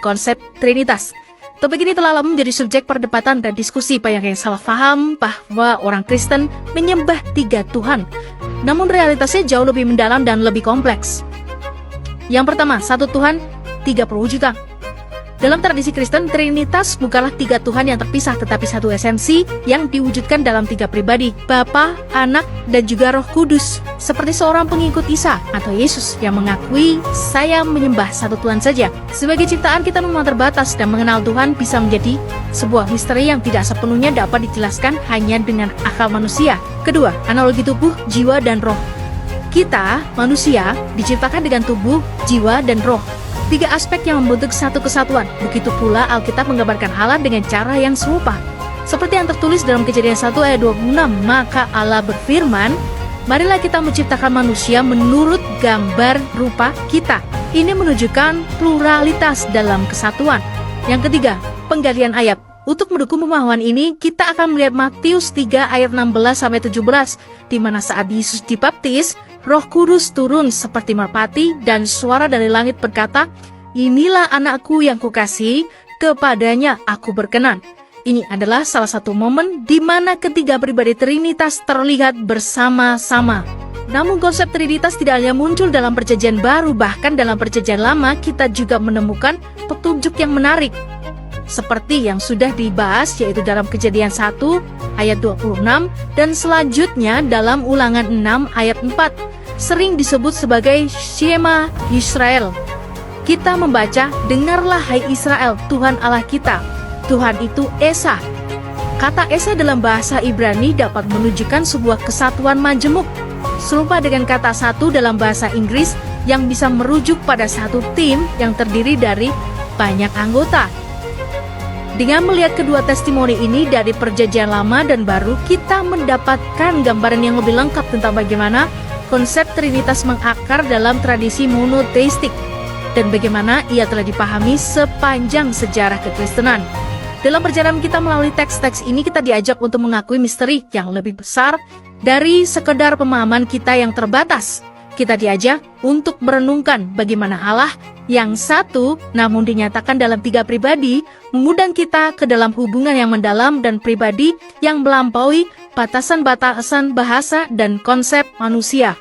konsep Trinitas. Topik ini telah lama menjadi subjek perdebatan dan diskusi. Banyak yang salah paham bahwa orang Kristen menyembah 3 Tuhan. Namun realitasnya jauh lebih mendalam dan lebih kompleks. Yang pertama, 1 Tuhan, 3 perwujudan. Dalam tradisi Kristen, Trinitas bukanlah 3 Tuhan yang terpisah, tetapi satu esensi yang diwujudkan dalam 3 pribadi, Bapa, Anak, dan juga Roh Kudus. Seperti seorang pengikut Isa atau Yesus yang mengakui, saya menyembah 1 Tuhan saja. Sebagai ciptaan, kita memang terbatas dan mengenal Tuhan bisa menjadi sebuah misteri yang tidak sepenuhnya dapat dijelaskan hanya dengan akal manusia. Kedua, analogi tubuh, jiwa, dan roh. Kita, manusia, diciptakan dengan tubuh, jiwa, dan roh. 3 aspek yang membentuk satu kesatuan. Begitu pula Alkitab menggambarkan Allah dengan cara yang serupa. Seperti yang tertulis dalam Kejadian 1 ayat 26, maka Allah berfirman, marilah kita menciptakan manusia menurut gambar rupa kita. Ini menunjukkan pluralitas dalam kesatuan. Yang ketiga, penggalian ayat. Untuk mendukung pemahaman ini, kita akan melihat Matius 3 ayat 16-17, di mana saat Yesus dibaptis, Roh Kudus turun seperti merpati dan suara dari langit berkata, inilah anakku yang kukasihi, kepadanya aku berkenan. Ini adalah salah satu momen di mana ketiga pribadi Trinitas terlihat bersama-sama. Namun konsep Trinitas tidak hanya muncul dalam Perjanjian Baru, bahkan dalam Perjanjian Lama kita juga menemukan petunjuk yang menarik. Seperti yang sudah dibahas yaitu dalam Kejadian 1 ayat 26 dan selanjutnya dalam Ulangan 6 ayat 4. Sering disebut sebagai Shema Yisrael. Kita membaca, dengarlah hai Israel, Tuhan Allah kita. Tuhan itu Esa. Kata Esa dalam bahasa Ibrani dapat menunjukkan sebuah kesatuan majemuk, serupa dengan kata satu dalam bahasa Inggris yang bisa merujuk pada satu tim yang terdiri dari banyak anggota. Dengan melihat kedua testimoni ini dari Perjanjian Lama dan Baru, kita mendapatkan gambaran yang lebih lengkap tentang bagaimana konsep Trinitas mengakar dalam tradisi monoteistik dan bagaimana ia telah dipahami sepanjang sejarah kekristenan. Dalam perjalanan kita melalui teks-teks ini, kita diajak untuk mengakui misteri yang lebih besar dari sekedar pemahaman kita yang terbatas. Kita diajak untuk merenungkan bagaimana Allah yang satu namun dinyatakan dalam 3 pribadi mengundang kita ke dalam hubungan yang mendalam dan pribadi yang melampaui batasan-batasan bahasa dan konsep manusia.